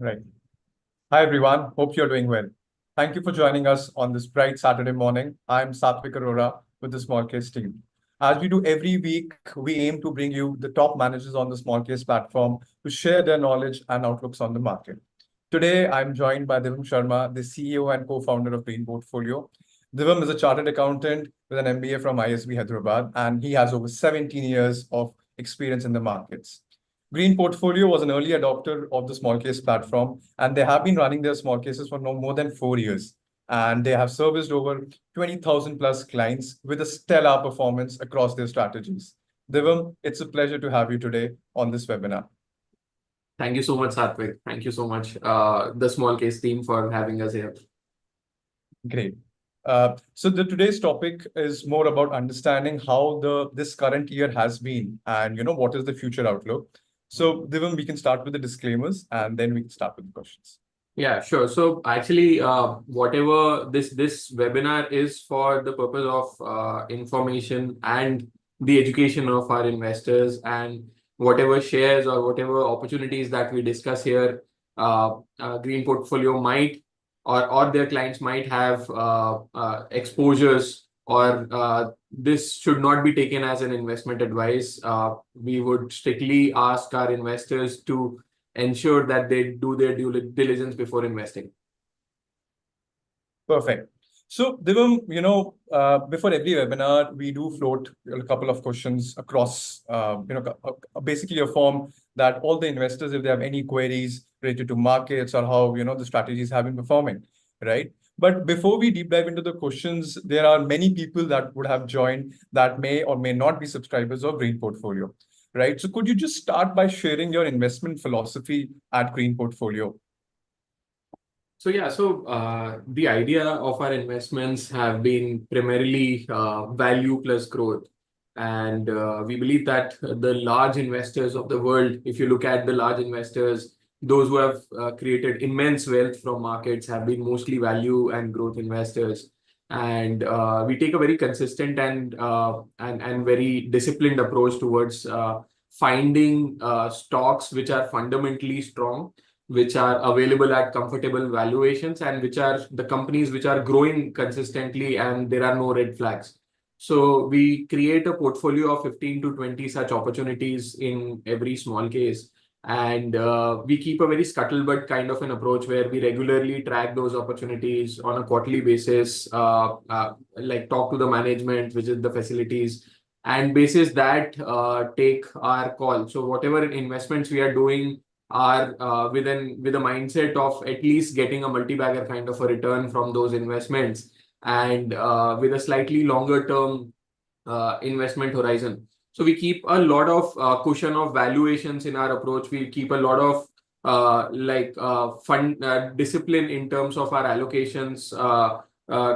Right. Hi, everyone. Hope you're doing well. Thank you for joining us on this bright Saturday morning. I'm Satvik Arora with the Smallcase team. As we do every week, we aim to bring you the top managers on the Smallcase platform to share their knowledge and outlooks on the market. Today, I'm joined by Divam Sharma, the CEO and co-founder of Green Portfolio. Divam is a chartered accountant with an MBA from ISB Hyderabad, and he has over 17 years of experience in the markets. Green Portfolio was an early adopter of the small case platform, and they have been running their small cases for no more than 4 years. And they have serviced over 20,000 plus clients with a stellar performance across their strategies. Divam, it's a pleasure to have you today on this webinar. Thank you so much, Satvik. Thank you so much, the small case team, for having us here. Great. So today's topic is more about understanding how this current year has been and what is the future outlook. So Divam, we can start with the disclaimers and then we can start with the questions. Yeah, sure. So actually, whatever this webinar is for the purpose of information and the education of our investors, and whatever shares or whatever opportunities that we discuss here, Green Portfolio might or their clients might have exposures, or this should not be taken as an investment advice. We would strictly ask our investors to ensure that they do their due diligence before investing. Perfect. So Divam, before every webinar, we do float a couple of questions across, basically a form that all the investors, if they have any queries related to markets or how, the strategies have been performing, right? But before we deep dive into the questions, there are many people that would have joined that may or may not be subscribers of Green Portfolio, right? So could you just start by sharing your investment philosophy at Green Portfolio? So yeah, the idea of our investments have been primarily value plus growth. And we believe that the large investors of the world, if you look at the large investors, those who have created immense wealth from markets have been mostly value and growth investors. And we take a very consistent and very disciplined approach towards finding stocks which are fundamentally strong, which are available at comfortable valuations, and which are the companies which are growing consistently and there are no red flags. So we create a portfolio of 15 to 20 such opportunities in every small case. And we keep a very scuttlebutt kind of an approach where we regularly track those opportunities on a quarterly basis, like talk to the management, visit the facilities, and basis that take our call. So whatever investments we are doing are with a mindset of at least getting a multi-bagger kind of a return from those investments, and with a slightly longer term investment horizon. So we keep a lot of cushion of valuations in our approach. We keep a lot of fund discipline in terms of our allocations,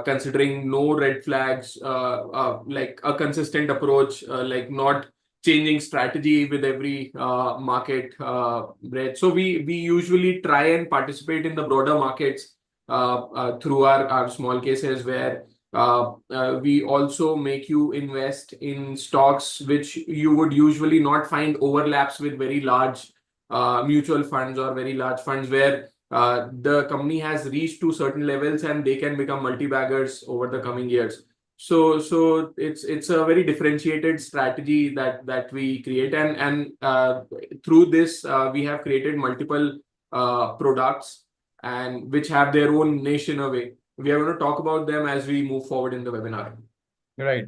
considering no red flags, like a consistent approach, like not changing strategy with every market breadth. So we usually try and participate in the broader markets through our small cases, where we also make you invest in stocks which you would usually not find overlaps with very large mutual funds or very large funds, where the company has reached to certain levels and they can become multi-baggers over the coming years. So it's a very differentiated strategy that we create, and through this we have created multiple products and which have their own niche in a way. We are going to talk about them as we move forward in the webinar. Right.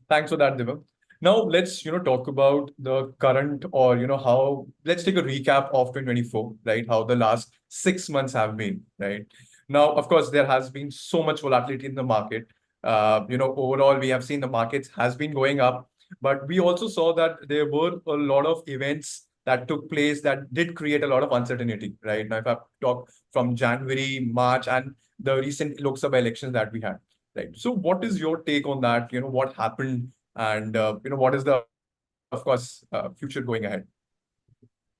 Thanks for that, Divam. Now let's talk about the current, or how, let's take a recap of 2024, right? How the last 6 months have been, right? Now, of course, there has been so much volatility in the market. Overall, we have seen the markets has been going up, but we also saw that there were a lot of events that took place that did create a lot of uncertainty, right? Now, if I talk from January, March, and the recent Lok Sabha elections that we had, right? So what is your take on that? What happened, and what is the, of course, future going ahead?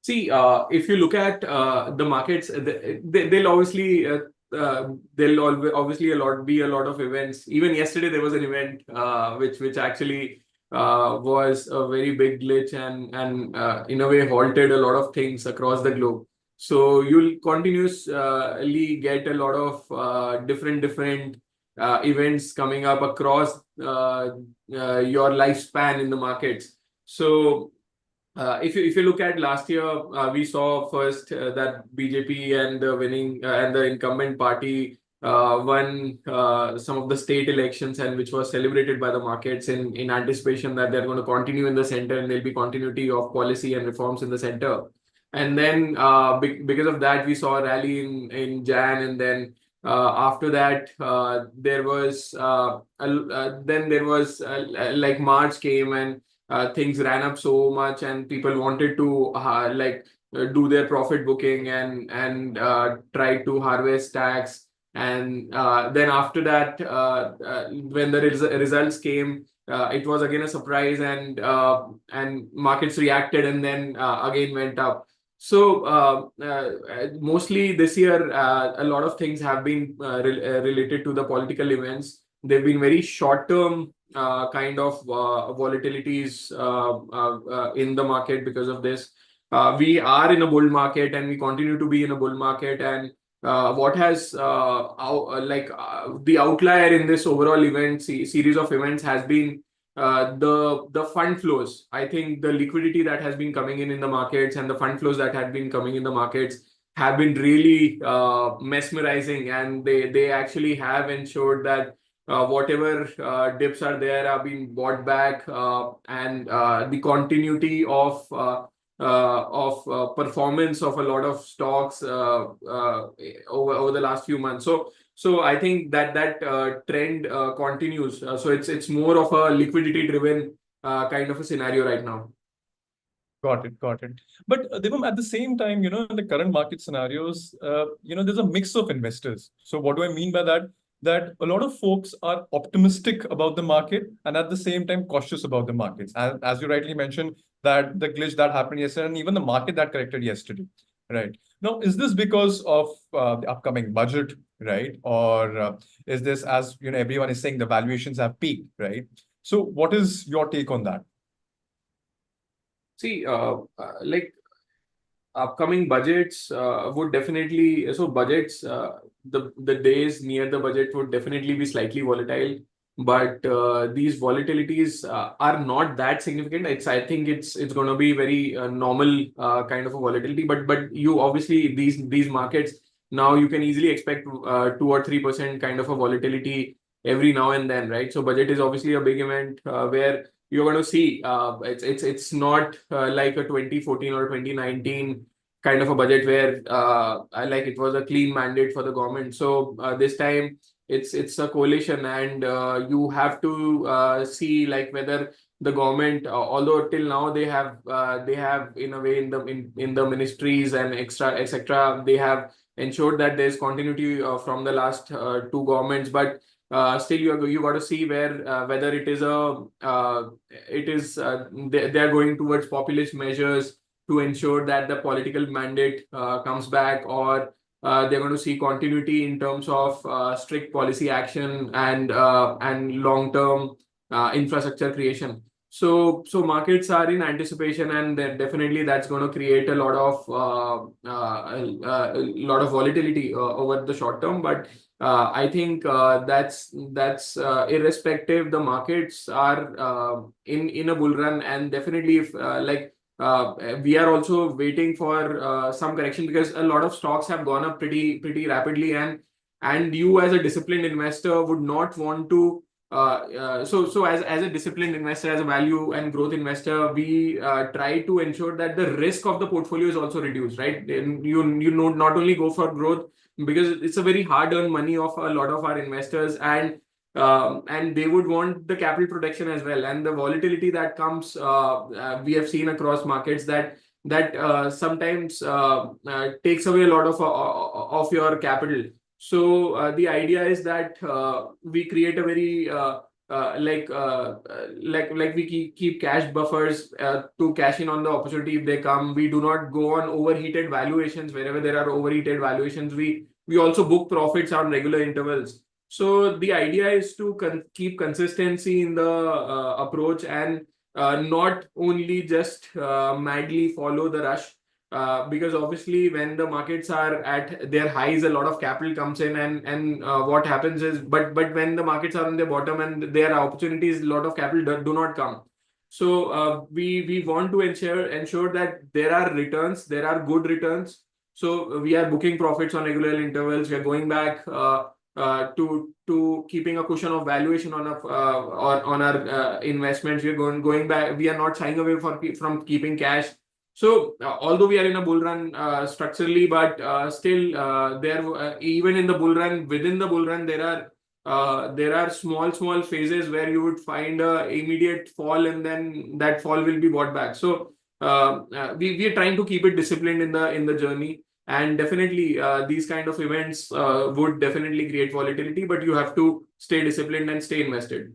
See, if you look at the markets, they'll obviously obviously be a lot of events. Even yesterday there was an event which actually was a very big glitch and in a way halted a lot of things across the globe. So you'll continuously get a lot of different events coming up across your lifespan in the markets. So if you look at last year, we saw first that BJP and the winning and the incumbent party won some of the state elections, and which was celebrated by the markets in anticipation that they're going to continue in the center and there'll be continuity of policy and reforms in the center. And then because of that, we saw a rally in Jan, and then after that then there was like March came, and things ran up so much and people wanted to do their profit booking and try to harvest tax. And then after that, when the results came, it was again a surprise, and markets reacted and then again went up. So mostly this year, a lot of things have been related to the political events. They've been very short term kind of volatilities in the market because of this. We are in a bull market and we continue to be in a bull market. And what has the outlier in this overall series of events has been the fund flows. I think the liquidity that has been coming in the markets and the fund flows that had been coming in the markets have been really mesmerizing, and they actually have ensured that whatever dips are there are being bought back, and the continuity of performance of a lot of stocks over the last few months. So I think that trend continues. So it's more of a liquidity driven kind of a scenario right now. Got it, got it. But Divam, at the same time, in the current market scenarios, there's a mix of investors. So what do I mean by that? That a lot of folks are optimistic about the market and at the same time cautious about the markets. And as you rightly mentioned, that the glitch that happened yesterday and even the market that corrected yesterday, right? Now, is this because of the upcoming budget, right? Or is this, as everyone is saying, the valuations have peaked, right? So what is your take on that? See, like upcoming budgets would definitely, so budgets, the days near the budget would definitely be slightly volatile, but these volatilities are not that significant. I think it's going to be very normal kind of a volatility, but you obviously these markets now you can easily expect 2 or 3% kind of a volatility every now and then, right? So budget is obviously a big event where you're going to see it's not like a 2014 or 2019 kind of a budget where it was a clean mandate for the government. So this time it's a coalition, and you have to see like whether the government, although till now they have in a way in the ministries and extra etc, they have ensured that there's continuity from the last two governments, but still you got to see whether it is they are going towards populist measures to ensure that the political mandate comes back, or they're going to see continuity in terms of strict policy action and long-term infrastructure creation. So markets are in anticipation, and definitely that's going to create a lot of volatility over the short term. But I think that's irrespective. The markets are in a bull run, and definitely if we are also waiting for some correction, because a lot of stocks have gone up pretty rapidly, and you as a disciplined investor would not want to. So as a disciplined investor, as a value and growth investor, we try to ensure that the risk of the portfolio is also reduced, right? And you not only go for growth, because it's a very hard-earned money of a lot of our investors, and they would want the capital protection as well. And the volatility that comes, we have seen across markets that sometimes takes away a lot of your capital. So the idea is that we create a very we keep cash buffers to cash in on the opportunity if they come. We do not go on overheated valuations. Wherever there are overheated valuations, we also book profits on regular intervals. So the idea is to keep consistency in the approach, and not only just madly follow the rush. because obviously when the markets are at their highs, a lot of capital comes in, and what happens is, but when the markets are on their bottom and there are opportunities, a lot of capital do not come. So we want to ensure that there are returns, there are good returns. So we are booking profits on regular intervals. We are going back to keeping a cushion of valuation on our investments. We are going back. We are not shying away from keeping cash. So although we are in a bull run structurally, but still even in the bull run, within the bull run, there are small phases where you would find a immediate fall, and then that fall will be bought back. So we are trying to keep it disciplined in the journey, and definitely these kind of events would definitely create volatility, but you have to stay disciplined and stay invested.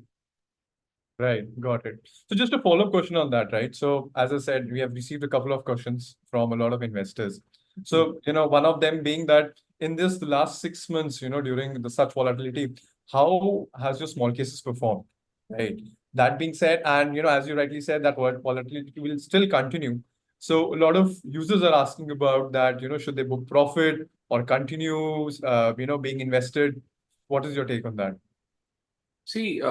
Right, got it. So just a follow-up question on that, right? So as I said, we have received a couple of questions from a lot of investors. So, one of them being that in the last 6 months, during the such volatility, how has your small cases performed? Right. That being said, and as you rightly said, that volatility will still continue. So a lot of users are asking about that, should they book profit or continue, being invested? What is your take on that? See,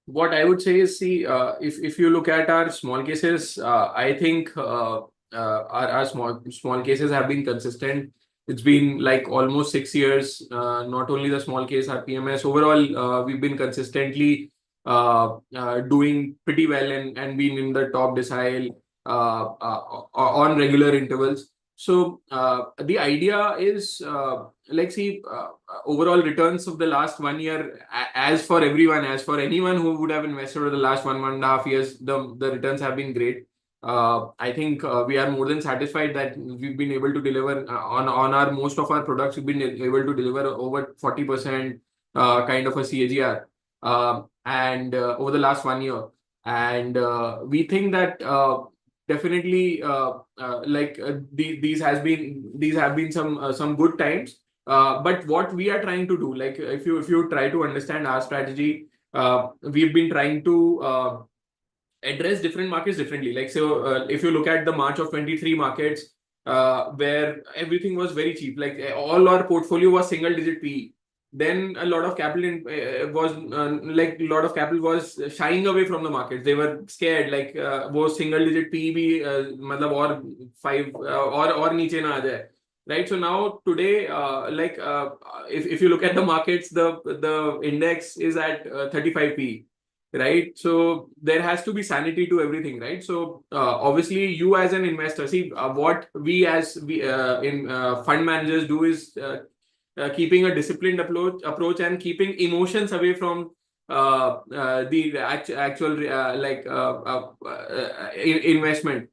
what I would say is, if you look at our small cases, I think our small cases have been consistent. It's been like almost 6 years. Not only the small case, our PMS overall, we've been consistently doing pretty well, and been in the top decile on regular intervals. So the idea is, overall returns of the last 1 year, as for everyone, as for anyone who would have invested over the last 1.5 years, the returns have been great. I think we are more than satisfied that we've been able to deliver on our most of our products. We've been able to deliver over 40% kind of a CAGR, and over the last 1 year. And we think that definitely these have been some good times. But what we are trying to do, like if you try to understand our strategy, we've been trying to address different markets differently. Like, so if you look at the March of 23 markets, where everything was very cheap, like all our portfolio was single digit PE. Then a lot of capital was shying away from the markets. They were scared, like was single digit PE bhi, matlab or five or niche na aa jaye. Right. So now today, if you look at the markets, the index is at 35 PE. Right. So there has to be sanity to everything, right? So obviously you as an investor, see what we in fund managers do is keeping a disciplined approach and keeping emotions away from the actual investment.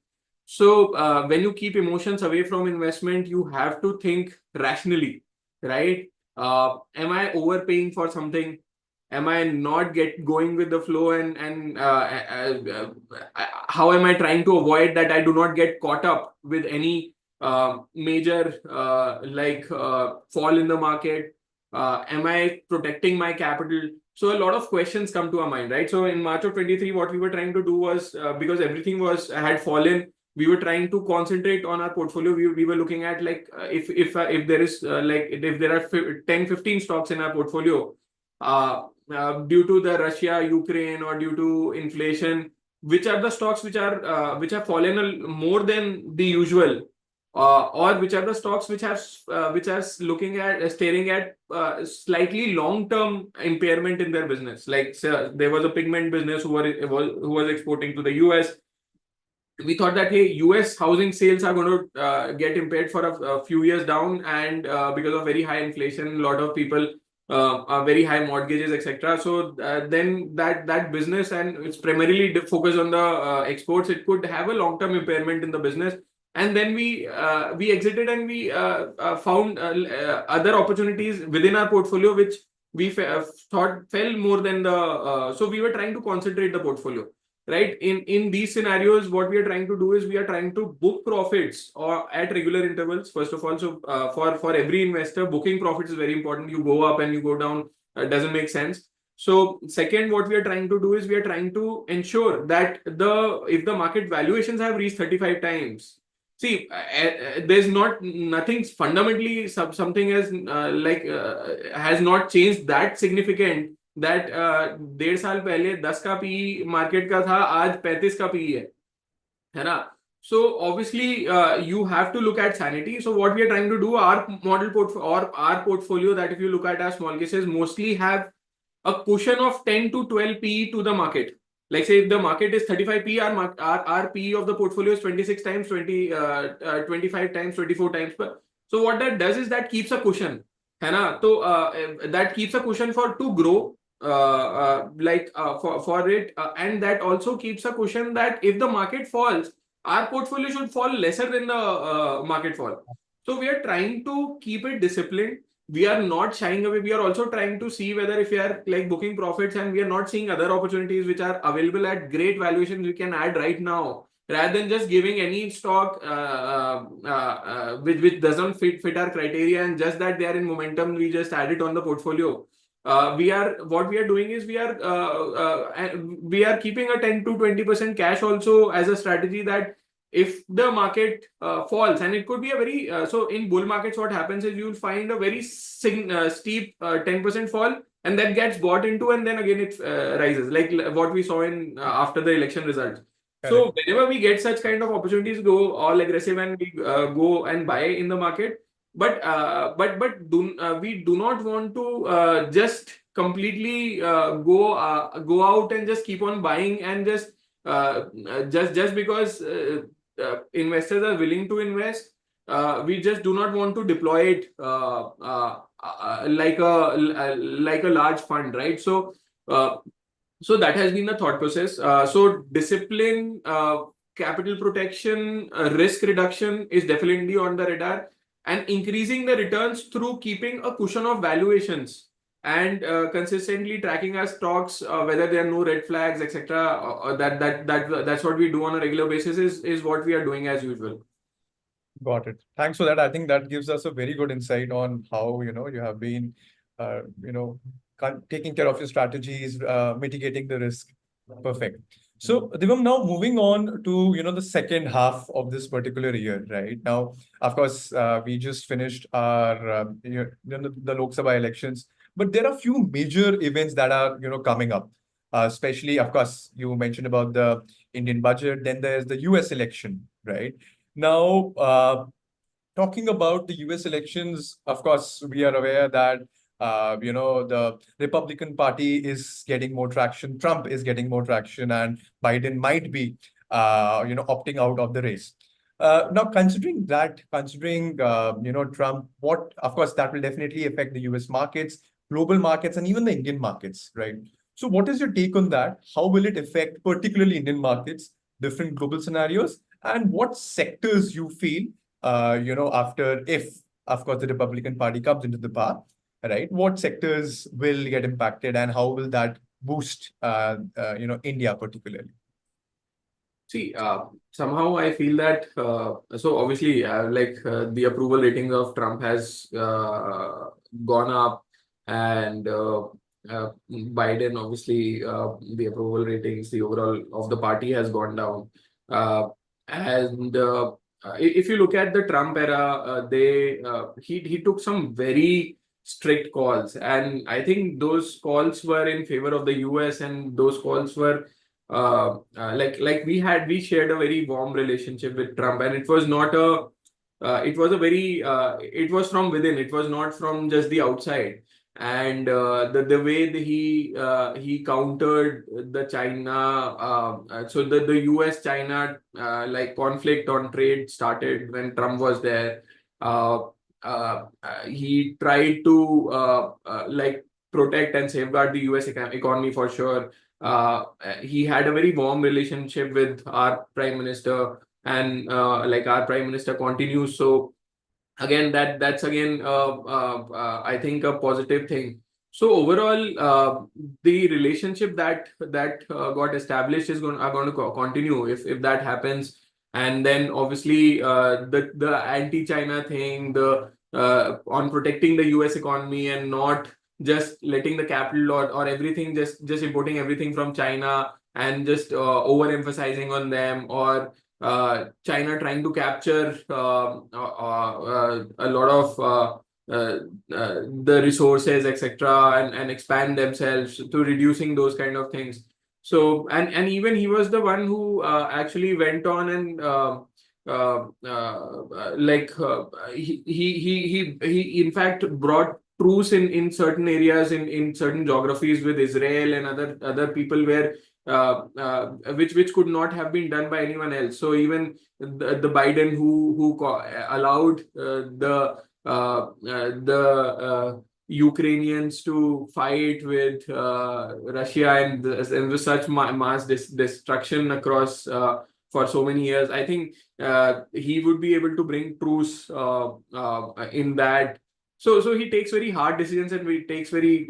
So when you keep emotions away from investment, you have to think rationally, right? Am I overpaying for something? Am I not going with the flow, and how am I trying to avoid that I do not get caught up with any major fall in the market? Am I protecting my capital? So a lot of questions come to our mind, right? So in March of 23, what we were trying to do was, because everything had fallen, we were trying to concentrate on our portfolio. We were looking at, like, if there is if there are 10, 15 stocks in our portfolio, due to the Russia, Ukraine, or due to inflation, which are the stocks which have fallen more than the usual, or which are the stocks which are staring at slightly long-term impairment in their business. Like, so there was a pigment business who was exporting to the US. We thought that, hey, US housing sales are going to get impaired for a few years down, and because of very high inflation, a lot of people very high mortgages, etc. So then that business, and it's primarily focused on the exports, it could have a long-term impairment in the business. And then we exited, and we found other opportunities within our portfolio, which we thought fell more than the. So we were trying to concentrate the portfolio. Right. In these scenarios, what we are trying to do is we are trying to book profits or at regular intervals, first of all. So for every investor, booking profits is very important. You go up and you go down, doesn't make sense. So second, what we are trying to do is we are trying to ensure that if the market valuations have reached 35 times, See, there's nothing fundamentally something has not changed that significant that 1.5 साल पहले 10 का P market का था, आज 35 का P है ना? So obviously you have to look at sanity. So what we are trying to do, our model our portfolio, that if you look at our small cases, mostly have a cushion of 10 to 12 p to the market. Like say if the market is 35 p, our p of the portfolio is 26 times, 25 times, 24 times. So what that does is that keeps a cushion, है ना? So that keeps a cushion to grow, for it, and that also keeps a cushion that if the market falls, our portfolio should fall lesser than the market fall. So we are trying to keep it disciplined. We are not shying away. We are also trying to see whether if we are like booking profits and we are not seeing other opportunities which are available at great valuations, we can add right now, rather than just giving any stock which doesn't fit our criteria, and just that they are in momentum, we just add it on the portfolio. What we are doing is we are keeping a 10 to 20% cash also as a strategy, that if the market falls, and it could be a very so in bull markets, what happens is you'll find a very steep 10% fall, and that gets bought into, and then again it rises, like what we saw in after the election results. So Correct. whenever we get such kind of opportunities, go all aggressive and we go and buy in the market. But we do not want to just completely go out and just keep on buying, and just because investors are willing to invest. We just do not want to deploy it like a large fund, right? So that has been the thought process. So discipline, capital protection, risk reduction is definitely on the radar, and increasing the returns through keeping a cushion of valuations, and consistently tracking our stocks, whether there are no red flags, etc. That's what we do on a regular basis, is what we are doing as usual. Got it. Thanks for that. I think that gives us a very good insight on how, you have been, uh, you know, taking care of your strategies, mitigating the risk. Perfect. So, Divam, now moving on to, the second half of this particular year, right? Now, of course, we just finished our, the Lok Sabha elections, but there are few major events that are, coming up. Especially, of course, you mentioned about the Indian budget, then there's the US election, right? Now, talking about the US elections, of course, we are aware that the Republican Party is getting more traction, Trump is getting more traction, and Biden might be opting out of the race. Now, considering Trump, what of course that will definitely affect the US markets, global markets, and even the Indian markets, right? So, what is your take on that? How will it affect particularly Indian markets, different global scenarios, and what sectors you feel after, if, of course, the Republican Party comes into the power, right? What sectors will get impacted, and how will that boost, India particularly? See, somehow I feel that so obviously, the approval ratings of Trump has gone up, and Biden, obviously, the approval ratings, the overall of the party has gone down. And if you look at the Trump era, he took some very strict calls, and I think those calls were in favor of the US, and those calls were we shared a very warm relationship with Trump, and it was not a it was a very it was from within, it was not from just the outside. And the way that he countered the China, so the US China conflict on trade started when Trump was there. He tried to protect and safeguard the US economy for sure. He had a very warm relationship with our prime minister, and our prime minister continues. So again, that's again I think a positive thing. So overall, the relationship that got established are going to continue if that happens. And then obviously the anti-China thing, the on protecting the US economy and not just letting the capital or everything, just importing everything from China and just overemphasizing on them, or China trying to capture a lot of the resources, etc., and expand themselves to reducing those kind of things. So, and even he was the one who actually went on and uh, like he in fact brought truce in certain areas in certain geographies with Israel and other people where which could not have been done by anyone else. So even the Biden who allowed the Ukrainians to fight with Russia and with such mass destruction across for so many years. I think he would be able to bring truce in that. So he takes very hard decisions and he takes very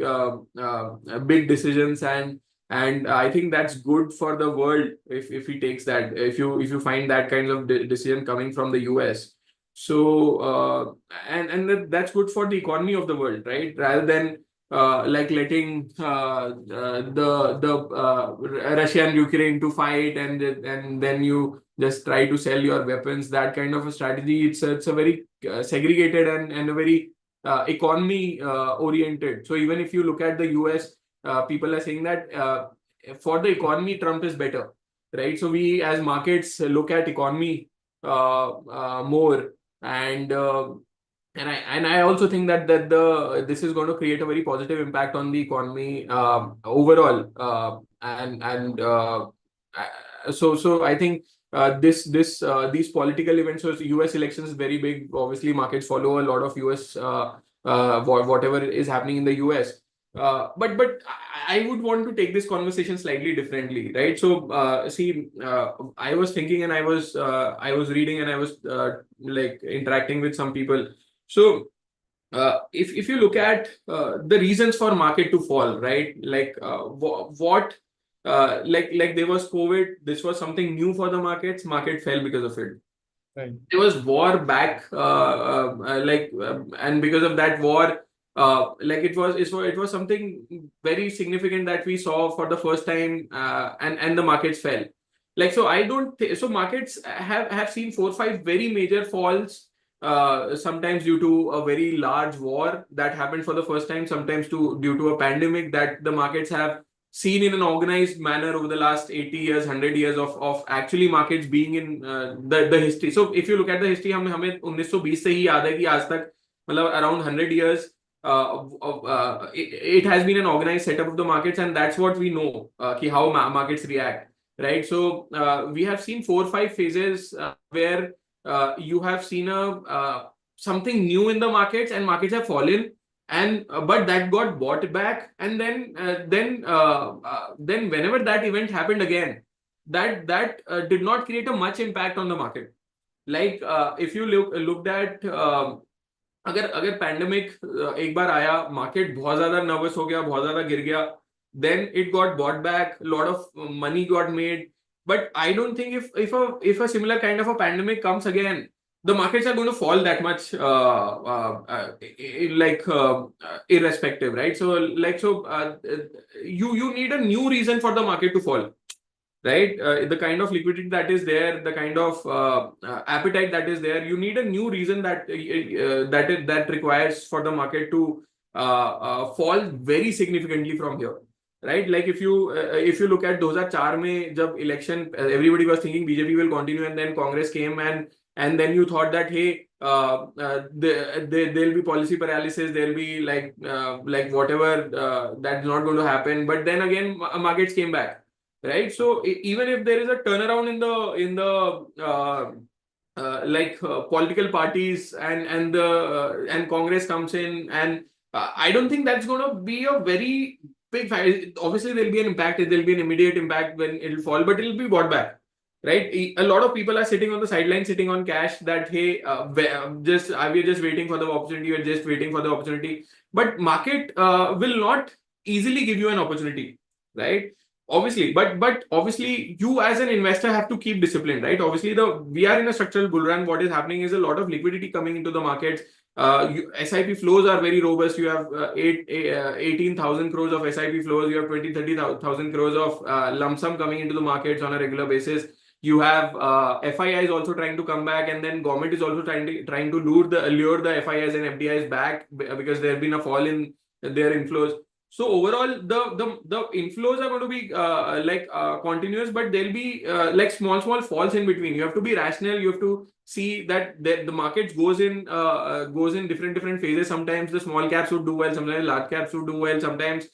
big decisions, and I think that's good for the world if he takes that. If you find that kind of decision coming from the US. So that's good for the economy of the world, right? Rather than like letting Russia and Ukraine to fight, and then you just try to sell your weapons. That kind of a strategy, it's a very segregated and a very economy oriented. So even if you look at the US, people are saying that for the economy, Trump is better, right? So we as markets look at economy more, and I also think that this is going to create a very positive impact on the economy overall, so I think these political events. So US elections is very big. Obviously, markets follow a lot of US whatever is happening in the US. But I would want to take this conversation slightly differently, right? So see, I was thinking, and I was reading, and I was like interacting with some people. So if you look at the reasons for market to fall, right? Like what like there was COVID. This was something new for the markets. Market fell because of it. Right. There was war back, and because of that war, like it was something very significant that we saw for the first time, and the markets fell. Like, so I don't so markets have seen 4 or 5 very major falls, sometimes due to a very large war that happened for the first time, sometimes due to a pandemic that the markets have seen in an organized manner over the last 80 years, 100 years of actually markets being in the history. So if you look at the history, हमें 1920 से ही याद है कि आज तक मतलब around 100 years it has been an organized setup of the markets, and that's what we know कि how markets react, right? So we have seen 4 or 5 phases where you have seen something new in the markets, and markets have fallen, and but that got bought back, and then whenever that event happened again, that did not create a much impact on the market. Like if you looked at अगर pandemic एक बार आया, market बहुत ज्यादा nervous हो गया, बहुत ज्यादा गिर गया, then it got bought back, lot of money got made. But I don't think if a similar kind of a pandemic comes again, the markets are going to fall that much, irrespective, right? So you need a new reason for the market to fall, right? The kind of liquidity that is there, the kind of appetite that is there, you need a new reason that requires for the market to fall very significantly from here, right? Like if you look at 2004 में जब election, everybody was thinking BJP will continue, and then Congress came, and then you thought that hey, there'll be policy paralysis, there'll be like whatever, that's not going to happen. But then again, markets came back, right? So even if there is a turnaround in the political parties, and Congress comes in, and I don't think that's going to be a very big fight. Obviously there'll be an impact, there'll be an immediate impact when it'll fall, but it'll be bought back, right? A lot of people are sitting on the sidelines, sitting on cash, that hey, we're just waiting for the opportunity, we're just waiting for the opportunity. But market will not easily give you an opportunity, right? Obviously, but obviously you as an investor have to keep discipline, right? Obviously we are in a structural bull run. What is happening is a lot of liquidity coming into the markets. SIP flows are very robust. You have 18,000 crores of SIP flows. You have 20-30,000 crores of lump sum coming into the markets on a regular basis. You have FIIs also trying to come back, and then government is also trying to lure the FIIs and FDIs back because there have been a fall in their inflows. So overall, the inflows are going to be continuous, but there'll be like small falls in between. You have to be rational. You have to see that the market goes in different phases. Sometimes the small caps would do well. Sometimes large caps would do well. Sometimes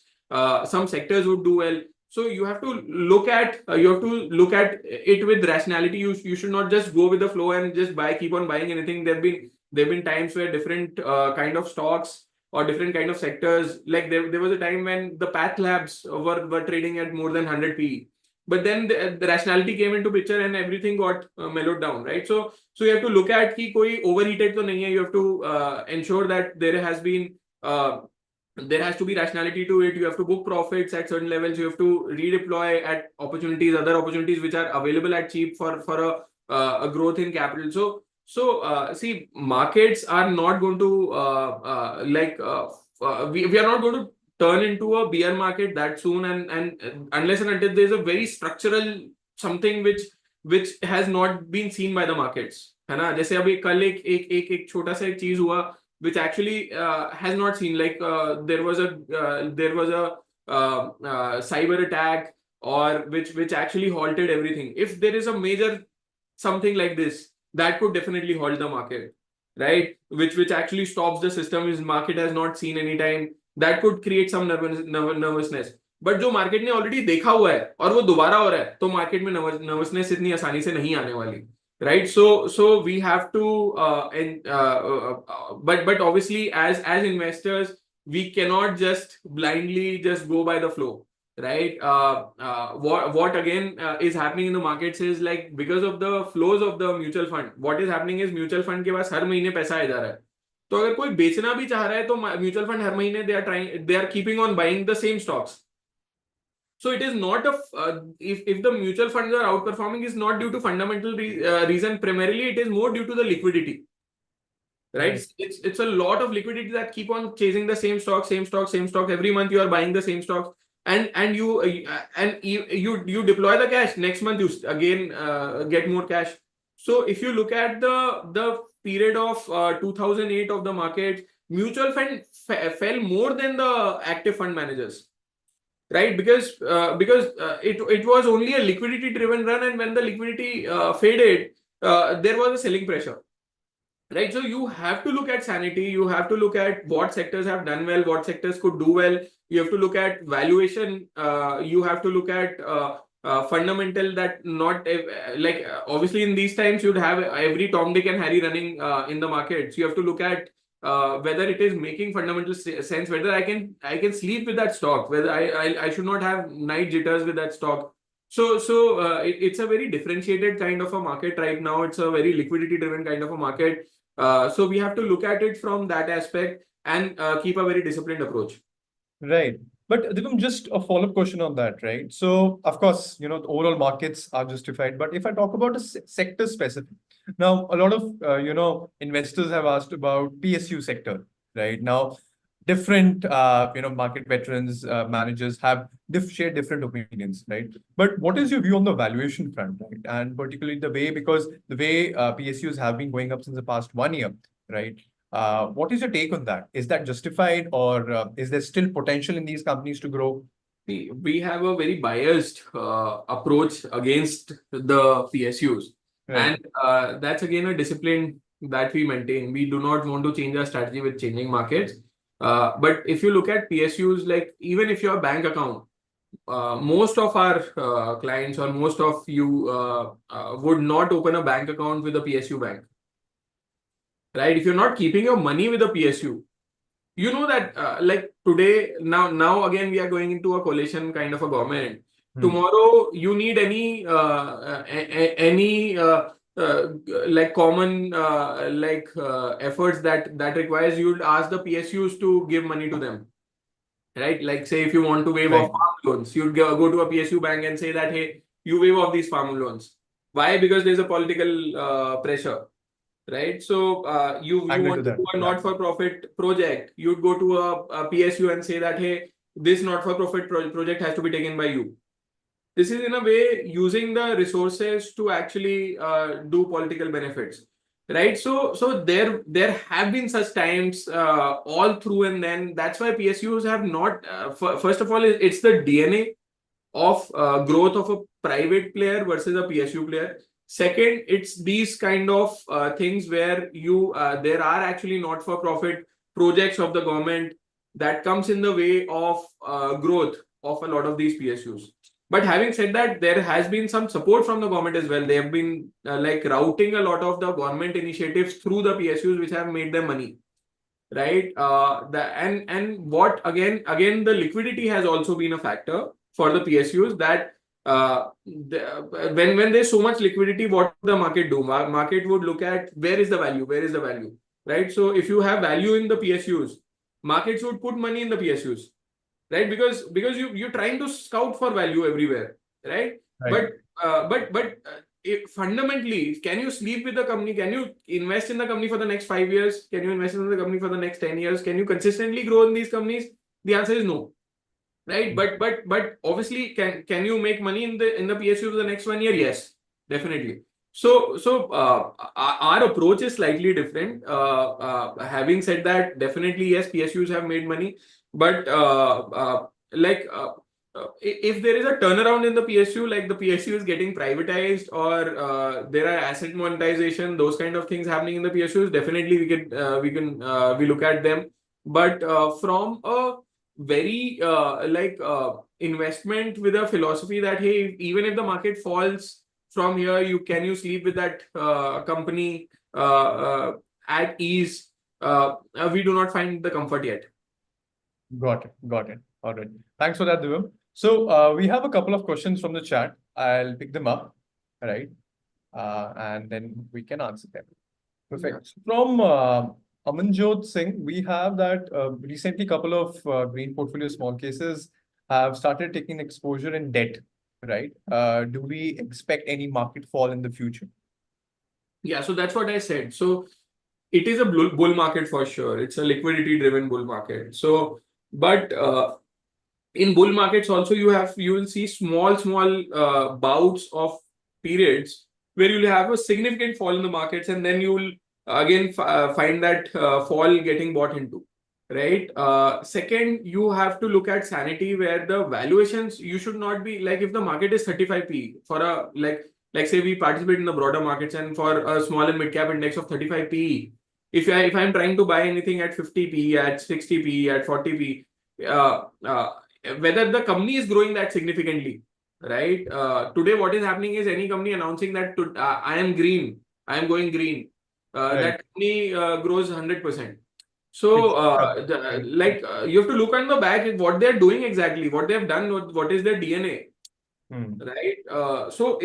some sectors would do well. So you have to look at it with rationality. You should not just go with the flow and just keep on buying anything. There've been times where different kind of stocks or different kind of sectors, like there was a time when the Path Labs were trading at more than 100 PE. But then the rationality came into picture and everything got mellowed down, right? So you have to look at ki koi overheated to nahi hai. You have to ensure that there has to be rationality to it. You have to book profits at certain levels. You have to redeploy at other opportunities which are available at cheap for a growth in capital. See, markets are not going to we are not going to turn into a bear market that soon, and unless and until there's a very structural something which has not been seen by the markets, है ना? जैसे अभी कल एक छोटा सा एक चीज हुआ which actually has not seen, like there was a cyber attack, or which actually halted everything. If there is a major something like this, that could definitely halt the market, right? Which actually stops the system, is market has not seen any time. That could create some nervousness. But जो market ने already देखा हुआ है और वो दोबारा हो रहा है, तो मार्केट में नर्वसनेस इतनी आसानी से नहीं आने वाली, right? So we have to but obviously as investors we cannot just blindly just go by the flow, right? What again is happening in the markets is, like, because of the flows of the mutual fund, what is happening is mutual fund के पास हर महीने पैसा आ जा रहा है. तो अगर कोई बेचना भी चाह रहा है तो म्यूचुअल फंड हर महीने they are keeping on buying the same stocks. So it is not if the mutual funds are outperforming, is not due to fundamental reason. Primarily, it is more due to the liquidity, right? It's a lot of liquidity that keep on chasing the same stock. Every month you are buying the same stocks, and you deploy the cash. Next month you again get more cash. So if you look at the period of 2008 of the market, mutual fund fell more than the active fund managers. Right, because it was only a liquidity driven run, and when the liquidity faded, there was a selling pressure, right? So you have to look at sanity. You have to look at what sectors have done well, what sectors could do well. You have to look at valuation. You have to look at fundamental, that not like obviously in these times you'd have every Tom, Dick and Harry running in the market. So you have to look at whether it is making fundamental sense, whether I can sleep with that stock, whether I should not have night jitters with that stock. So it's a very differentiated kind of a market right now. It's a very liquidity driven kind of a market. So we have to look at it from that aspect and keep a very disciplined approach. Right. But Divam, just a follow-up question on that, right? So, of course, the overall markets are justified. But if I talk about a sector specific, now a lot of investors have asked about PSU sector, right? Now, different market veterans, managers have shared different opinions, right? But what is your view on the valuation front, right? And particularly because the way PSUs have been going up since the past 1 year, right? What is your take on that? Is that justified, or is there still potential in these companies to grow? We have a very biased approach against the PSUs. Right. And that's again a discipline that we maintain. We do not want to change our strategy with changing markets. But if you look at PSUs, like even if your bank account, most of our clients or most of you would not open a bank account with a PSU bank. Right? If you're not keeping your money with a PSU, you know that like today, now again, we are going into a coalition kind of a government. Tomorrow, you need any like common efforts that requires you to ask the PSUs to give money to them. Right? Like say if you want to waive off farm loans, you'd go to a PSU bank and say that, hey, you waive off these farm loans. Why? Because there's a political pressure. Right? So you want to do a not-for-profit project, you'd go to a PSU and say that, hey, this not-for-profit project has to be taken by you. This is in a way using the resources to actually do political benefits, right? So there have been such times all through, and then that's why PSUs have not. First of all, it's the DNA of growth of a private player versus a PSU player. Second, it's these kind of things where you there are actually not-for-profit projects of the government that comes in the way of growth of a lot of these PSUs. But having said that, there has been some support from the government as well. They have been like routing a lot of the government initiatives through the PSUs, which have made them money, right? And what again the liquidity has also been a factor for the PSUs, that when there's so much liquidity, what the market do? Market would look at where is the value, right? So if you have value in the PSUs, markets would put money in the PSUs, right? Because you're trying to scout for value everywhere, right? Right. But fundamentally, can you sleep with the company? Can you invest in the company for the next 5 years? Can you invest in the company for the next 10 years? Can you consistently grow in these companies? The answer is no, right? But obviously, can you make money in the PSU for the next 1 year? Yes, definitely. So our approach is slightly different. Having said that, definitely yes, PSUs have made money, but if there is a turnaround in the PSU, like the PSU is getting privatized, or there are asset monetization, those kind of things happening in the PSUs, definitely we look at them. But from a very investment with a philosophy that, hey, even if the market falls from here, you sleep with that company at ease. We do not find the comfort yet. Got it. Got it. All right. Thanks for that, Divam. So we have a couple of questions from the chat. I'll pick them up, right? And then we can answer them. Perfect. From Amanjot Singh, we have that recently couple of green portfolio small cases have started taking exposure in debt, right? Do we expect any market fall in the future? Yeah, so that's what I said. So it is a bull market for sure. It's a liquidity driven bull market. So, but in bull markets also you will see small bouts of periods where you'll have a significant fall in the markets, and then you will again find that fall getting bought into, right? Second, you have to look at sanity, where the valuations, you should not be like, if the market is 35p for a like say we participate in the broader markets, and for a small and mid cap index of 35p, if I'm trying to buy anything at 50p, at 60p, at 40p, whether the company is growing that significantly, right? Today, what is happening is any company announcing that I am green, I am going green, Right. that company grows 100%. So, you have to look on the back at what they're doing exactly, what they have done, what is their DNA. Right. So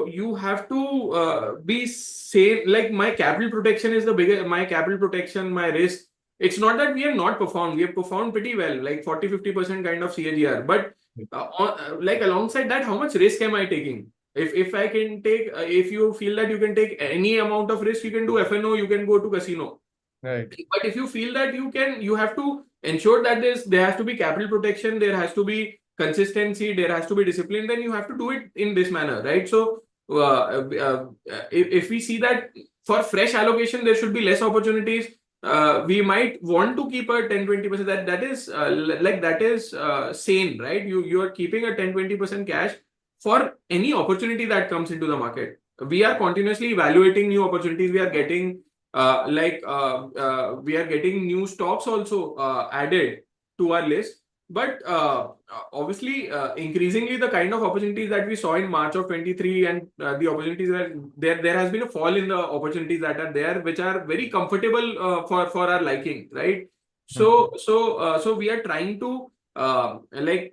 you have to be safe. Like, my capital protection is the biggest. My capital protection, my risk. It's not that we have not performed. We have performed pretty well, like 40-50% kind of CAGR. But like alongside that, how much risk am I taking? If I can take, if you feel that you can take any amount of risk, you can do FNO, you can go to casino. Right. But if you feel that you have to ensure that there has to be capital protection, there has to be consistency, there has to be discipline, then you have to do it in this manner, right? So if we see that for fresh allocation there should be less opportunities, we might want to keep a 10-20%. That is sane, right? You are keeping a 10-20% cash for any opportunity that comes into the market. We are continuously evaluating new opportunities. We are getting we are getting new stocks also added to our list. But obviously, increasingly, the kind of opportunities that we saw in March of 23, and the opportunities that there has been a fall in the opportunities that are there, which are very comfortable for our liking, right? So we are trying to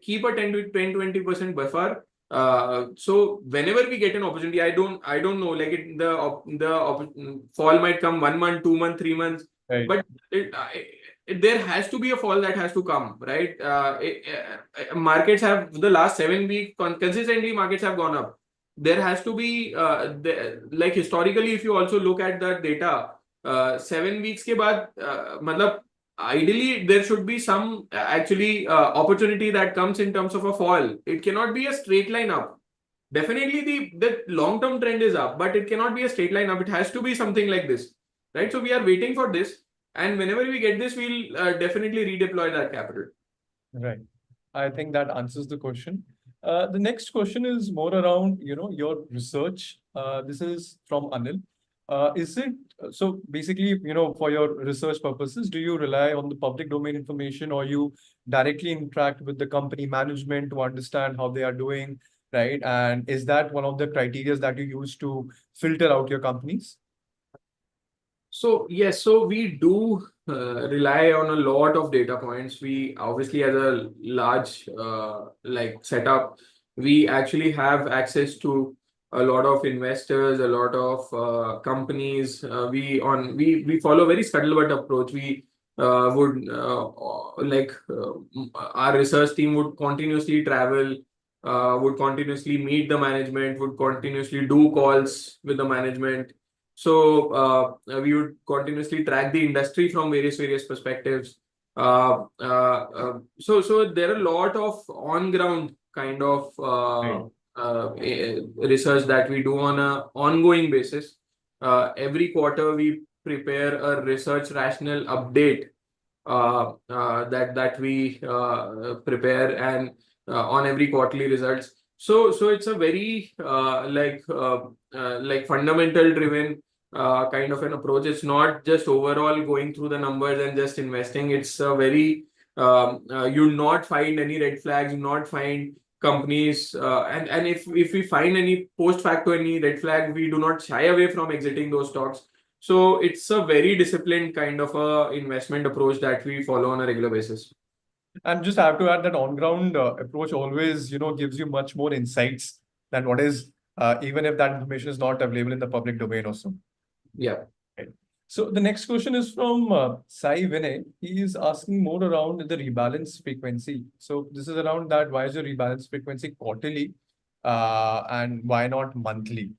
keep a 10-20% buffer. So whenever we get an opportunity, I don't know, like the fall might come 1 month, 2 months, 3 months, Right. but there has to be a fall that has to come, right? Markets have, the last 7 weeks consistently, markets have gone up. There has to be historically, if you also look at the data, 7 weeks ke baad, ideally there should be some actually opportunity that comes in terms of a fall. It cannot be a straight line up. Definitely the long-term trend is up, but it cannot be a straight line up. It has to be something like this, right? So we are waiting for this, and whenever we get this, we'll definitely redeploy that capital. Right. I think that answers the question. The next question is more around, your research. This is from Anil. Is it so basically, for your research purposes, do you rely on the public domain information or you directly interact with the company management to understand how they are doing, right? And is that one of the criteria that you use to filter out your companies? So yes, so we do rely on a lot of data points. We obviously, as a large like setup, we actually have access to a lot of investors, a lot of companies. We follow a very scuttlebutt approach. We would our research team would continuously travel, would continuously meet the management, would continuously do calls with the management. So we would continuously track the industry from various perspectives. So there are a lot of on ground kind of Right. research that we do on a ongoing basis. Every quarter we prepare a research rationale update that we prepare and on every quarterly results. So it's a very like fundamental driven kind of an approach. It's not just overall going through the numbers and just investing. It's a very you'll not find any red flags, you'll not find companies and if we find any post facto any red flag, we do not shy away from exiting those stocks. So it's a very disciplined kind of a investment approach that we follow on a regular basis. And just have to add that on-ground approach always, gives you much more insights than what is, even if that information is not available in the public domain also. Yeah. Right. So the next question is from Sai Vinay. He is asking more around the rebalance frequency. So this is around that. Why is your rebalance frequency quarterly, and why not monthly?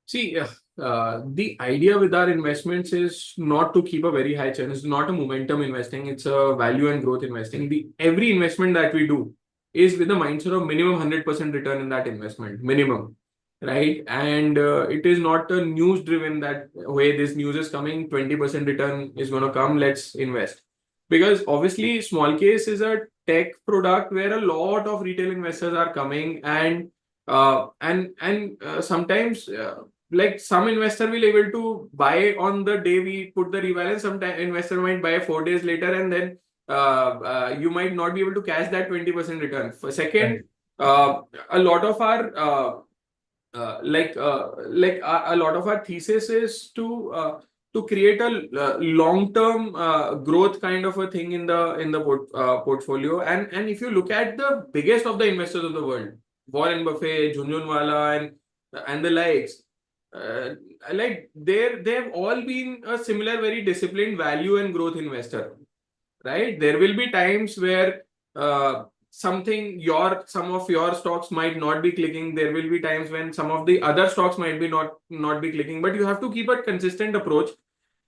See, the idea with our investments is not to keep a very high churn. It's not a momentum investing. It's a value and growth investing. Every investment that we do is with the mindset of minimum 100% return in that investment, minimum, right? And it is not a news driven that way this news is coming, 20% return is going to come, let's invest. Because obviously, Smallcase is a tech product where a lot of retail investors are coming and sometimes like some investor will able to buy on the day we put the rebalance. Some investor might buy 4 days later, and then you might not be able to cash that 20% return. For second, Right. a lot of our a lot of our thesis is to create a long-term growth kind of a thing in the portfolio. And if you look at the biggest of the investors of the world, Warren Buffett, Jhunjhunwala, and the likes, like they've all been a similar, very disciplined value and growth investor, right? There will be times where some of your stocks might not be clicking. There will be times when some of the other stocks might be not be clicking, but you have to keep a consistent approach.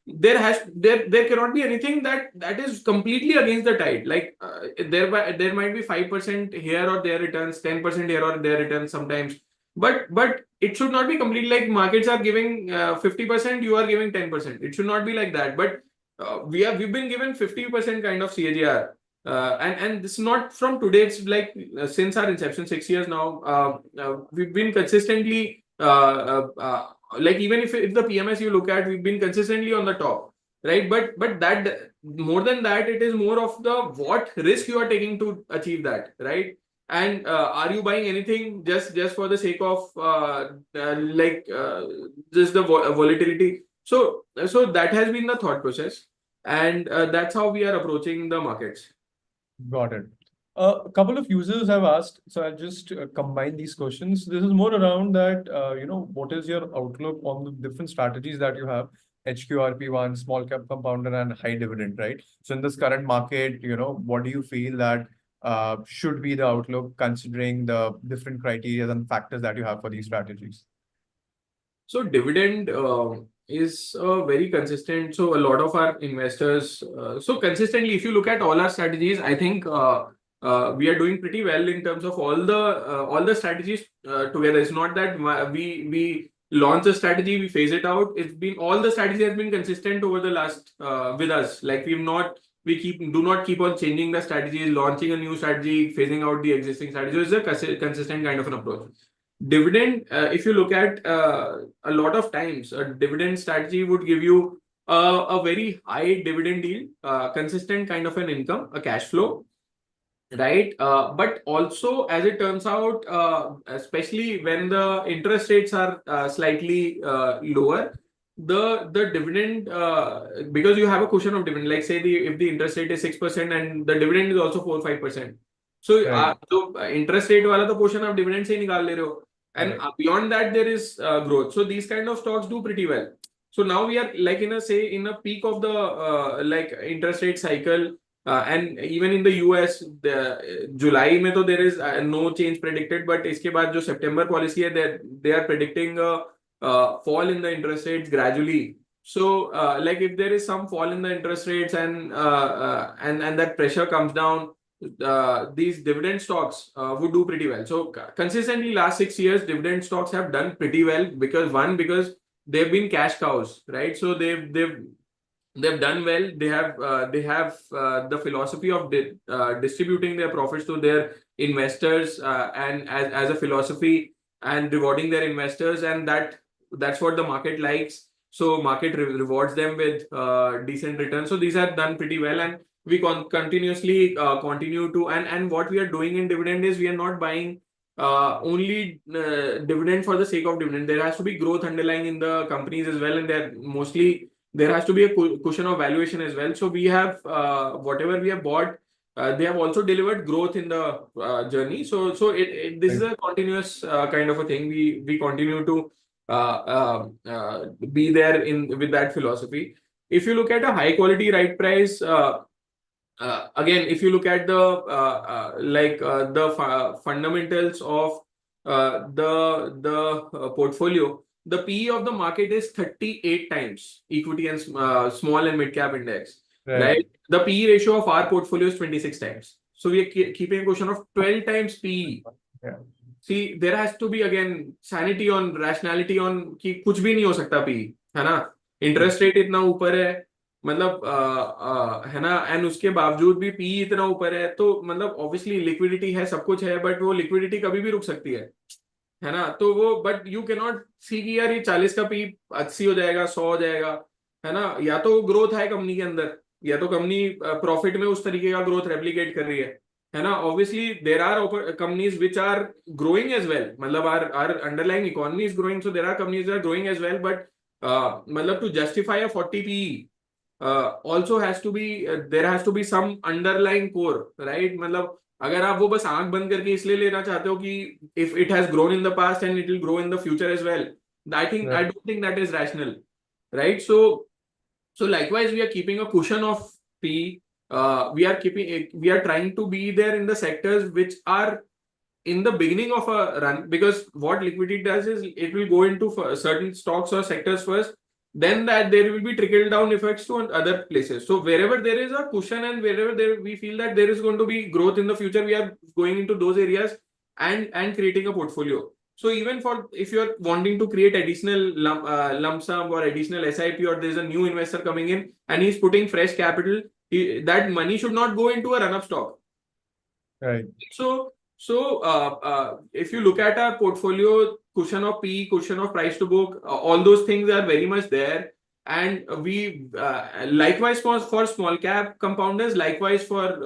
There cannot be anything that is completely against the tide. Like there might be 5% here or there returns, 10% here or there returns sometimes, but it should not be completely like markets are giving 50%, you are giving 10%. It should not be like that. But we've been given 50% kind of CAGR. And this is not from today. It's like since our inception, 6 years now. We've been consistently like even if the PMS you look at, we've been consistently on the top, right? But that more than that, it is more of the what risk you are taking to achieve that, right? And are you buying anything just for the sake of just the volatility? So that has been the thought process, and that's how we are approaching the markets. Got it. A couple of users have asked, so I'll just combine these questions. This is more around that, what is your outlook on the different strategies that you have, HQRP1, small cap compounder, and high dividend, right? So in this current market, what do you feel that should be the outlook considering the different criteria and factors that you have for these strategies? So dividend is very consistent. So a lot of our investors, so consistently, if you look at all our strategies, I think we are doing pretty well in terms of all the strategies together. It's not that we launch a strategy, we phase it out. It's been all the strategy has been consistent over the last with us. Like do not keep on changing the strategies, launching a new strategy, phasing out the existing strategy. So it's a consistent kind of an approach. Dividend, if you look at a lot of times, a dividend strategy would give you a very high dividend yield, consistent kind of an income, a cash flow, right? But also, as it turns out, especially when the interest rates are slightly lower, the dividend, because you have a cushion of dividend, like say if the interest rate is 6% and the dividend is also 4-5%. So, Right. interest rate वाला तो portion आप dividend से ही निकाल ले रहे हो, and Correct. beyond that there is growth. So these kind of stocks do pretty well. So now we are like in a peak of the like interest rate cycle. And even in the US, the July में तो there is no change predicted, but इसके बाद जो September policy है, they are predicting a fall in the interest rates gradually. So like if there is some fall in the interest rates and that pressure comes down, these dividend stocks would do pretty well. So consistently last 6 years, dividend stocks have done pretty well because they've been cash cows, right? So they've done well. They have the philosophy of distributing their profits to their investors and as a philosophy and rewarding their investors, and that's what the market likes. So market rewards them with decent returns. So these are done pretty well, and we continuously continue to and what we are doing in dividend is we are not buying only dividend for the sake of dividend. There has to be growth underlying in the companies as well, and there has to be a cushion of valuation as well. So we have whatever we have bought, they have also delivered growth in the journey. So this is a continuous kind of a thing. We continue to be there with that philosophy. If you look at a high quality right price, again, if you look at the fundamentals of the portfolio, the PE of the market is 38 times equity and small and mid cap index, right? The PE ratio of our portfolio is 26 times. So we are keeping a cushion of 12 times PE. Yeah. See, there has to be again sanity on rationality on कि कुछ भी नहीं हो सकता PE, है ना? Interest rate इतना ऊपर है, मतलब है ना, एंड उसके बावजूद भी PE इतना ऊपर है, तो मतलब ऑब्वियसली लिक्विडिटी है, सब कुछ है, बट वो लिक्विडिटी कभी भी रुक सकती है ना? तो वो बट यू कैन नॉट सी कि यार ये 40 का PE 80 हो जाएगा, 100 हो जाएगा, है ना? या तो ग्रोथ है कंपनी के अंदर, या तो कंपनी प्रॉफिट में उस तरीके का ग्रोथ रेप्लिकेट कर रही है ना? Obviously there are companies which are growing as well, मतलब our underlying economy is growing, so there are companies that are growing as well, but मतलब to justify a 40 PE also has to be there has to be some underlying core, right? मतलब अगर आप वो बस आंख बंद करके इसलिए लेना चाहते हो कि if it has grown in the past and it will grow in the future as well, I don't think that is rational, right? So likewise we are keeping a cushion of PE. We are trying to be there in the sectors which are in the beginning of a run, because what liquidity does is it will go into certain stocks or sectors first, then that there will be trickle down effects to other places. So wherever there is a cushion and wherever we feel that there is going to be growth in the future, we are going into those areas and creating a portfolio. So even for if you're wanting to create additional lump sum or additional SIP, or there's a new investor coming in and he's putting fresh capital, that money should not go into a run-up stock. Right. So if you look at our portfolio, cushion of PE, cushion of price to book, all those things are very much there. And we likewise for small cap compounders, likewise for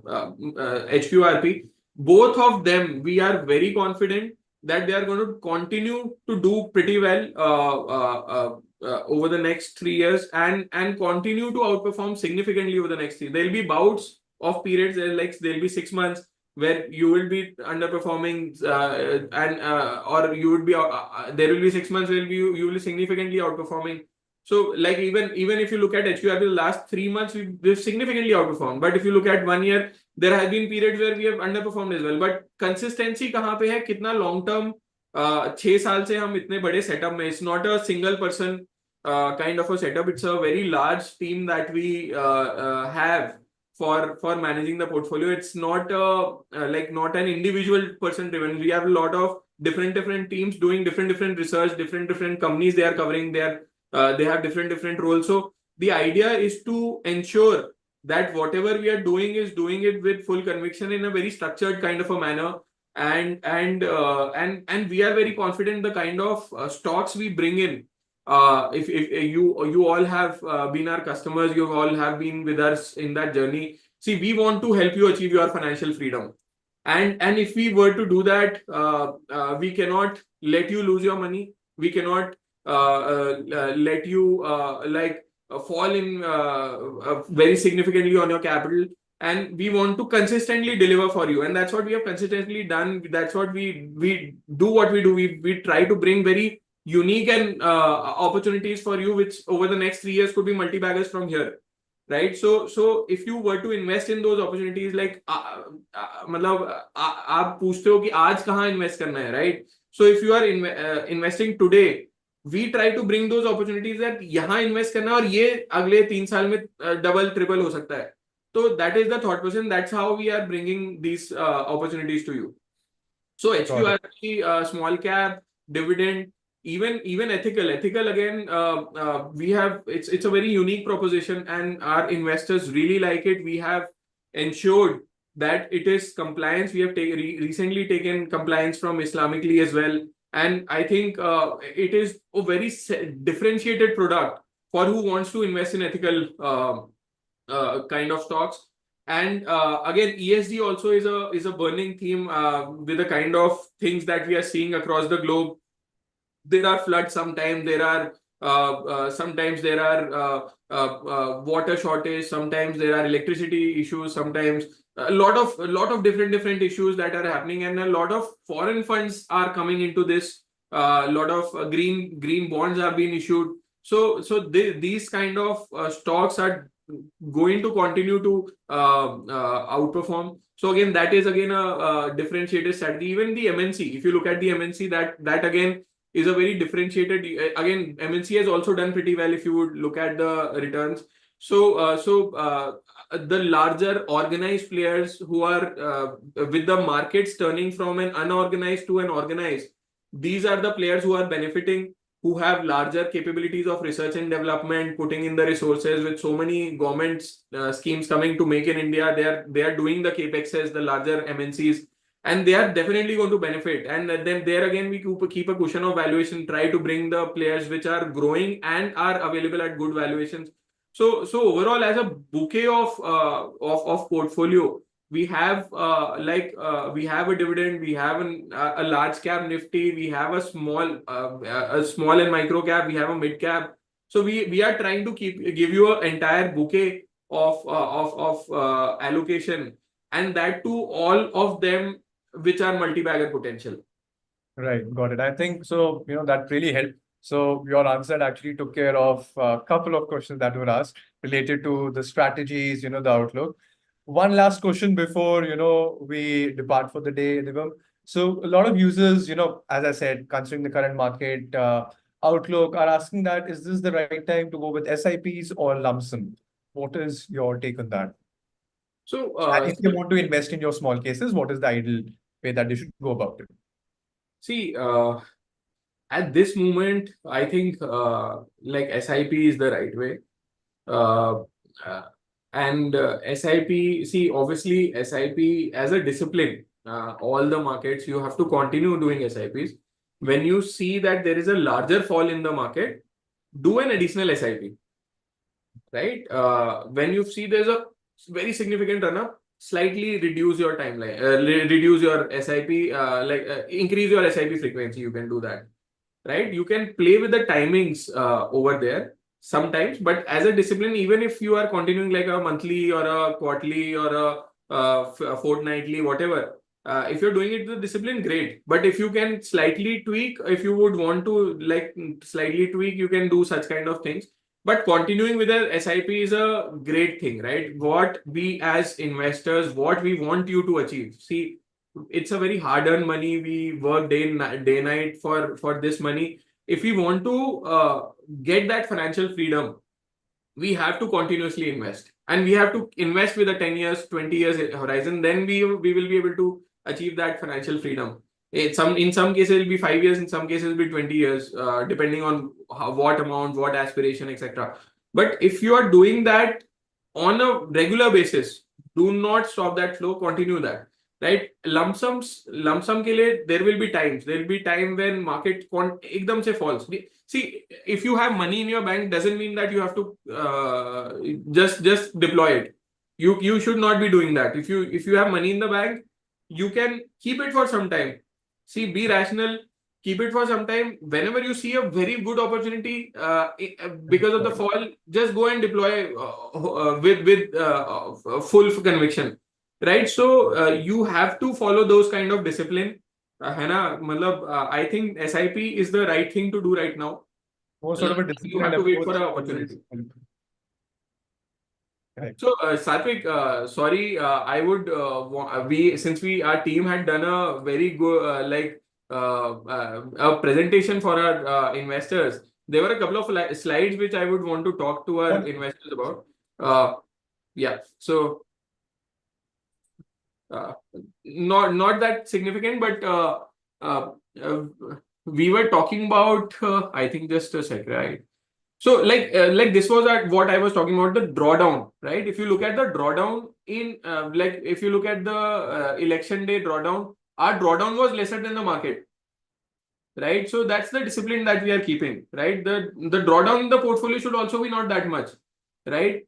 HQRP, both of them, we are very confident that they are going to continue to do pretty well over the next 3 years and continue to outperform significantly over the next 3. There'll be bouts of periods, like there'll be 6 months where you will be underperforming or you would be there will be 6 months where you will be significantly outperforming. So like even if you look at HQRP, the last 3 months we've significantly outperformed, but if you look at 1 year, there have been periods where we have underperformed as well. But consistency कहाँ पे है, कितना long term 6 साल से हम इतने बड़े setup में, it's not a single person kind of a setup. It's a very large team that we have for managing the portfolio. It's not like not an individual person driven. We have a lot of different teams doing different research, different companies they are covering. They have different roles. So the idea is to ensure that whatever we are doing is doing it with full conviction in a very structured kind of a manner, and we are very confident the kind of stocks we bring in. If you all have been our customers, you all have been with us in that journey. See, we want to help you achieve your financial freedom, and if we were to do that, we cannot let you lose your money. We cannot let you fall in very significantly on your capital. And we want to consistently deliver for you, and that's what we have consistently done. That's what we do. What we do, we try to bring very unique and opportunities for you, which over the next 3 years could be multi-baggers from here, right? So if you were to invest in those opportunities, like मतलब आप पूछते हो कि आज कहाँ invest करना है, right? So if you are investing today, we try to bring those opportunities that यहाँ invest करना है और ये अगले 3 साल में double triple हो सकता है. So that is the thought process. That's how we are bringing these opportunities to you. So HQRP, small cap, dividend, even ethical. Ethical again, we have it's a very unique proposition, and our investors really like it. We have ensured that it is compliance. We have recently taken compliance from Islamically as well, and I think it is a very differentiated product for who wants to invest in ethical kind of stocks. And again, ESG also is a burning theme with the kind of things that we are seeing across the globe. There are floods sometimes. Sometimes there are water shortage. Sometimes there are electricity issues. Sometimes a lot of different issues that are happening, and a lot of foreign funds are coming into this. A lot of green bonds are being issued. So these kind of stocks are going to continue to outperform. So again, that is again a differentiated strategy. Even the MNC, if you look at the MNC, that again is a very differentiated. Again, MNC has also done pretty well if you would look at the returns. So the larger organized players who are with the markets turning from an unorganized to an organized, these are the players who are benefiting, who have larger capabilities of research and development, putting in the resources. With so many government schemes coming to make in India, they are doing the capexes, the larger MNCs, and they are definitely going to benefit. And then there again, we keep a cushion of valuation, try to bring the players which are growing and are available at good valuations. So overall, as a bouquet of portfolio, we have we have a dividend, we have a large cap Nifty, we have a small and micro cap, we have a mid cap. So we are trying to give you an entire bouquet of allocation, and that to all of them which are multi-bagger potential. Right, got it. I think so, that really helped. So your answer actually took care of a couple of questions that were asked related to the strategies, the outlook. One last question before, we depart for the day, Divam. So a lot of users, as I said, considering the current market outlook, are asking that, is this the right time to go with SIPs or lump sum? What is your take on that? So And if you want to invest in your small cases, what is the ideal way that they should go about it? See, at this moment, I think like SIP is the right way. And SIP, see, obviously SIP as a discipline, all the markets, you have to continue doing SIPs. When you see that there is a larger fall in the market, do an additional SIP, right? When you see there's a very significant run up, slightly reduce your timeline, reduce your SIP, increase your SIP frequency. You can do that, right? You can play with the timings over there sometimes, but as a discipline, even if you are continuing like a monthly or a quarterly or a fortnightly, whatever, if you're doing it with discipline, great. But if you can slightly tweak, if you would want to like slightly tweak, you can do such kind of things. But continuing with a SIP is a great thing, right? What we as investors, what we want you to achieve. See, it's a very hard-earned money. We work day night for this money. if we want to get that financial freedom, we have to continuously invest, and we have to invest with a 10 years, 20 years horizon. Then we will be able to achieve that financial freedom. In some cases, it'll be 5 years, in some cases, it'll be 20 years, depending on what amount, what aspiration, etc. But if you are doing that on a regular basis, do not stop that flow, continue that. Right? Lump sum के लिए there will be time when market एकदम से falls. See, if you have money in your bank, doesn't mean that you have to just deploy it. You should not be doing that. If you have money in the bank, you can keep it for some time. See, be rational, keep it for some time. Whenever you see a very good opportunity, because of the fall, just go and deploy with full conviction. Right? So you have to follow those kind of discipline. है ना, मतलब I think SIP is the right thing to do right now. More sort of a You disciplined have to wait for approach an versus- opportunity. Correct. So, Satvik, sorry, I would since our team had done a very good a presentation for our investors. There were a couple of slides which I would want to talk to our investors about. Yeah, so not that significant, but we were talking about I think just a sec, right? So like this was what I was talking about, the drawdown, right? If you look at the drawdown in like if you look at the election day drawdown, our drawdown was lesser than the market, right? So that's the discipline that we are keeping, right? The drawdown in the portfolio should also be not that much, right?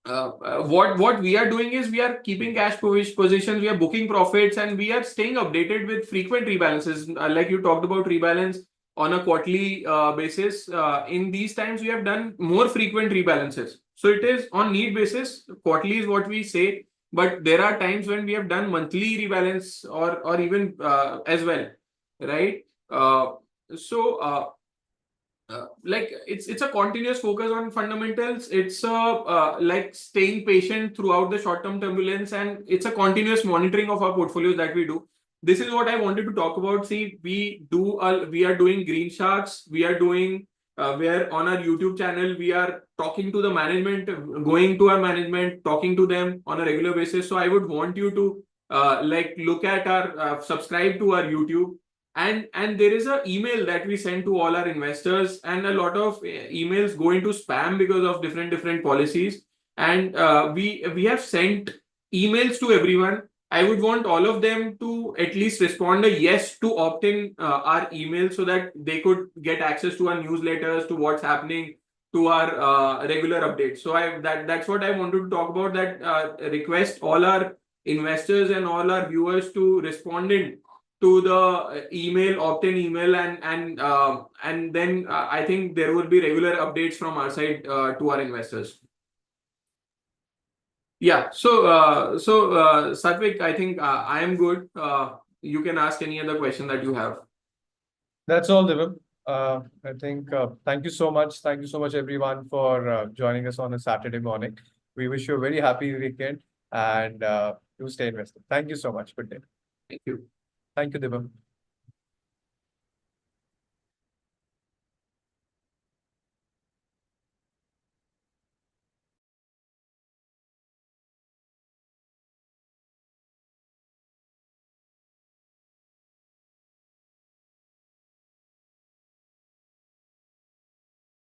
What we are doing is we are keeping cash positions, we are booking profits, and we are staying updated with frequent rebalances. Like you talked about rebalance on a quarterly basis. In these times, we have done more frequent rebalances. So it is on need basis. Quarterly is what we say, but there are times when we have done monthly rebalance or even as well, right? Like it's a continuous focus on fundamentals. It's like staying patient throughout the short-term turbulence, and it's a continuous monitoring of our portfolios that we do. This is what I wanted to talk about. See, we are doing green sharks. We are doing where on our YouTube channel we are talking to the management, going to our management, talking to them on a regular basis. So I would want you to like look at our subscribe to our YouTube. And there is an email that we send to all our investors, and a lot of emails go into spam because of different policies. And we have sent emails to everyone. I would want all of them to at least respond a yes to opt in our email, so that they could get access to our newsletters, to what's happening, to our regular updates. So that's what I wanted to talk about. That request all our investors and all our viewers to respond in to the email, opt-in email, and then I think there will be regular updates from our side to our investors. Yeah. So Satvik, I think I am good. You can ask any other question that you have. That's all, Divam. I think thank you so much. Thank you so much, everyone, for joining us on a Saturday morning. We wish you a very happy weekend and do stay invested. Thank you so much. Good day. Thank you. Thank you, Divam.